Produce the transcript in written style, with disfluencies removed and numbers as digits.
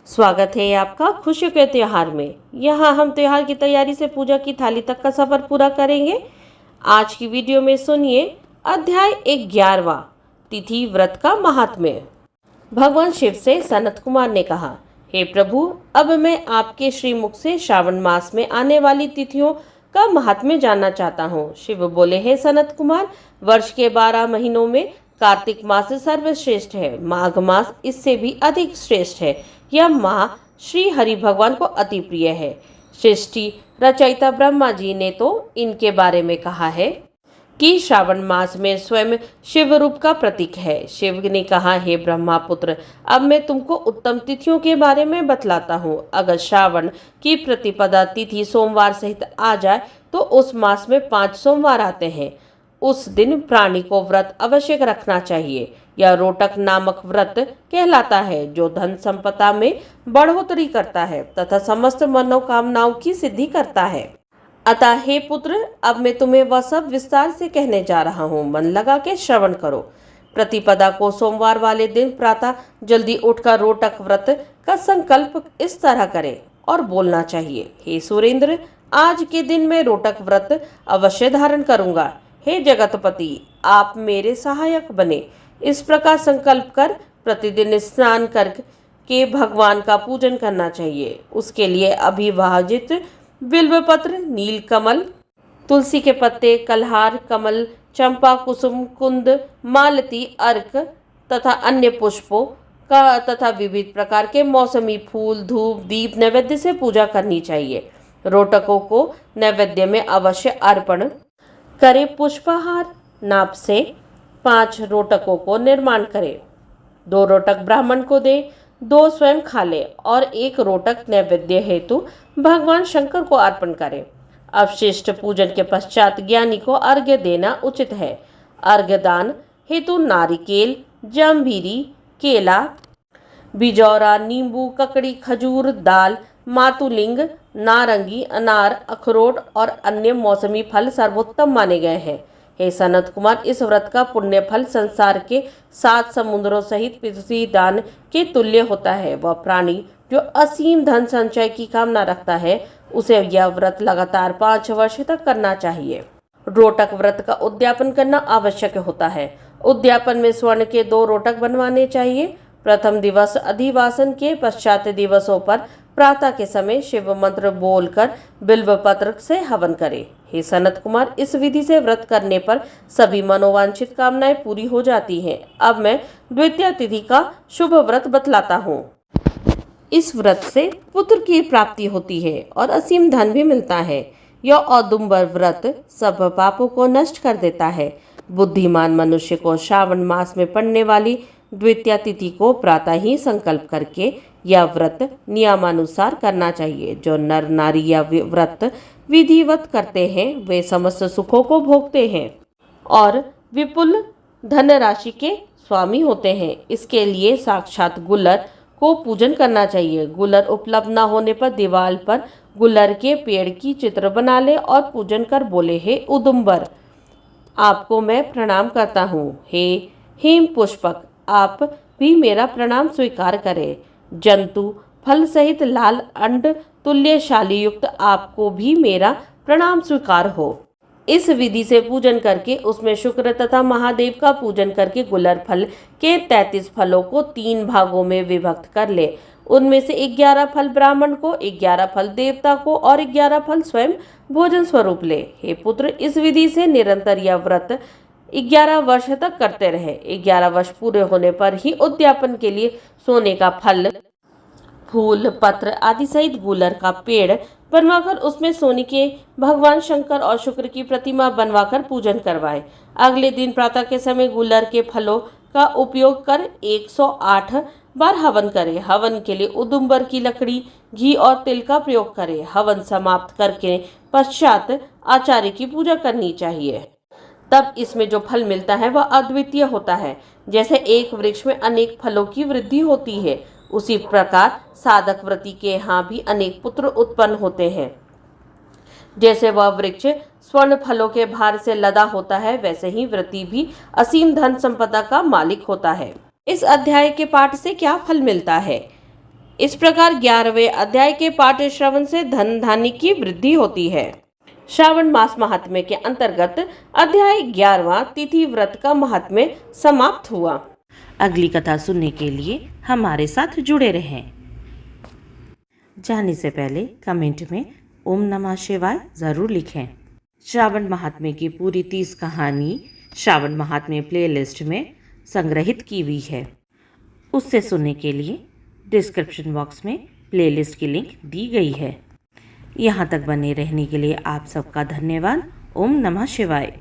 स्वागत है आपका खुशियों के त्योहार में। यहाँ हम त्योहार की तैयारी से पूजा की थाली तक का सफर पूरा करेंगे। आज की वीडियो में सुनिए अध्याय 11वां, तिथि व्रत का महात्म्य। भगवान शिव से सनत कुमार ने कहा, हे प्रभु, अब मैं आपके श्रीमुख से श्रावण मास में आने वाली तिथियों का महात्म्य जानना चाहता हूँ। शिव बोले, हे सनत कुमार, वर्ष के 12 महीनों में कार्तिक मास सर्वश्रेष्ठ है। माघ मास इससे भी अधिक श्रेष्ठ है। यह माह श्री हरि भगवान को अति प्रिय है। सृष्टि रचयिता ब्रह्मा जी ने तो इनके बारे में कहा है कि श्रावण मास में स्वयं शिव रूप का प्रतीक है। शिव ने कहा, हे ब्रह्मा पुत्र, अब मैं तुमको उत्तम तिथियों के बारे में बतलाता हूँ। अगर श्रावण की प्रतिपदा तिथि सोमवार सहित आ जाए तो उस मास में 5 सोमवार आते हैं। उस दिन प्राणी को व्रत अवश्य रखना चाहिए। यह रोटक नामक व्रत कहलाता है, जो धन संपदा में बढ़ोतरी करता है तथा समस्त मनोकामनाओं की सिद्धि करता है। अतः हे पुत्र, अब मैं तुम्हें वह सब विस्तार से कहने जा रहा हूँ। मन लगा के श्रवण करो। प्रतिपदा को सोमवार वाले दिन प्रातः जल्दी उठकर रोटक व्रत का संकल्प इस तरह करें और बोलना चाहिए, हे सुरेंद्र, आज के दिन मैं रोटक व्रत अवश्य धारण करूंगा। हे जगतपति, आप मेरे सहायक बने। इस प्रकार संकल्प कर प्रतिदिन स्नान करके भगवान का पूजन करना चाहिए। उसके लिए अभिवाजित बिल्वपत्र, नील कमल, तुलसी के पत्ते, कलहार, कमल, चंपा, कुसुम, कुंद, मालती, अर्क तथा अन्य पुष्पों का तथा विविध प्रकार के मौसमी फूल, धूप, दीप नैवेद्य से पूजा करनी चाहिए। रोटकों को नैवेद्य में अवश्य अर्पण करे। पुष्पहार नाप से 5 रोटकों को निर्माण करे। 2 रोटक ब्राह्मण को दे, 2 स्वयं खा ले और 1 रोटक नैवेद्य हेतु भगवान शंकर को अर्पण करे। अवशिष्ट पूजन के पश्चात ज्ञानी को अर्घ्य देना उचित है। अर्घ्य दान हेतु नारिकेल, जम्भीरी, केला, बिजौरा, नींबू, ककड़ी, खजूर, दाल, मातुलिंग, नारंगी, अनार, अखरोट और अन्य मौसमी फल सर्वोत्तम माने गए हैं। हे सनत कुमार, इस व्रत का पुण्य फल संसार के 7 समुद्रों सहित पृथ्वी दान के तुल्य होता है। वह प्राणी जो असीम धन संचय की कामना रखता है, उसे यह व्रत लगातार 5 वर्ष तक करना चाहिए। रोटक व्रत का उद्यापन करना आवश्यक होता है। उद्यापन में स्वर्ण के 2 रोटक बनवाने चाहिए। प्रथम दिवस अधिवासन के पश्चात दिवसों पर प्रातः के समय शिव मंत्र बोलकर बिल्वपत्र से हवन करे। हे सनत कुमार, इस विधि से व्रत करने पर सभी मनोवांछित कामनाएं पूरी हो जाती हैं। अब मैं द्वितीय तिथि का शुभ व्रत बतलाता हूँ। इस व्रत से पुत्र की प्राप्ति होती है और असीम धन भी मिलता है। यह औदुंबर व्रत सब पापों को नष्ट कर देता है। बुद्धिमान मनुष्य को श्रावण मास में पड़ने वाली द्वितीय तिथि को प्रातः ही संकल्प करके यह व्रत नियमानुसार करना चाहिए। जो नर नारी यह व्रत विधिवत करते हैं, वे समस्त सुखों को भोगते हैं और विपुल धनराशि के स्वामी होते हैं। इसके लिए साक्षात गुलर को पूजन करना चाहिए। गुलर उपलब्ध न होने पर दीवार पर गुलर के पेड़ की चित्र बना ले और पूजन कर बोले, हे उदुम्बर, आपको मैं प्रणाम करता हूँ। हे हेम पुष्पक, आप भी मेरा प्रणाम स्वीकार करें। जंतु फल सहित लाल अंड तुल्यशाली युक्त आपको भी मेरा प्रणाम स्वीकार हो। इस विधि से पूजन करके उसमें शुक्र तथा महादेव का पूजन करके गुलर फल के 33 फलों को 3 भागों में विभक्त कर ले। उनमें से 11 फल ब्राह्मण को, 11 फल देवता को और 11 फल स्वयं भोजन स्वरूप ले। हे पुत्र, इस विधि से निरंतर यह व्रत 11 वर्ष तक करते रहे। 11 वर्ष पूरे होने पर ही उद्यापन के लिए सोने का फल, फूल, पत्र आदि सहित गुलर का पेड़ बनवाकर उसमें सोने के भगवान शंकर और शुक्र की प्रतिमा बनवाकर पूजन करवाए। अगले दिन प्रातः के समय गुलर के फलों का उपयोग कर 108 बार हवन करे। हवन के लिए उदुम्बर की लकड़ी, घी और तिल का प्रयोग करे। हवन समाप्त करके पश्चात आचार्य की पूजा करनी चाहिए। तब इसमें जो फल मिलता है वह अद्वितीय होता है। जैसे एक वृक्ष में अनेक फलों की वृद्धि होती है, उसी प्रकार साधक व्रती के यहाँ भी अनेक पुत्र उत्पन्न होते हैं। जैसे वह वृक्ष स्वर्ण फलों के भार से लदा होता है, वैसे ही व्रती भी असीम धन संपदा का मालिक होता है। इस अध्याय के पाठ से क्या फल मिलता है? इस प्रकार 11वें अध्याय के पाठ श्रवण से धन धान्य की वृद्धि होती है। श्रावण मास महात्म्य के अंतर्गत अध्याय 11वां तिथि व्रत का महात्म्य समाप्त हुआ। अगली कथा सुनने के लिए हमारे साथ जुड़े रहें। जाने से पहले कमेंट में ओम नमः शिवाय ज़रूर लिखें। श्रावण महात्म्य की पूरी 30 कहानी श्रावण महात्म्य प्लेलिस्ट में संग्रहित की हुई है। उससे सुनने के लिए डिस्क्रिप्शन बॉक्स में प्लेलिस्ट की लिंक दी गई है। यहाँ तक बने रहने के लिए आप सबका धन्यवाद। ओम नमः शिवाय।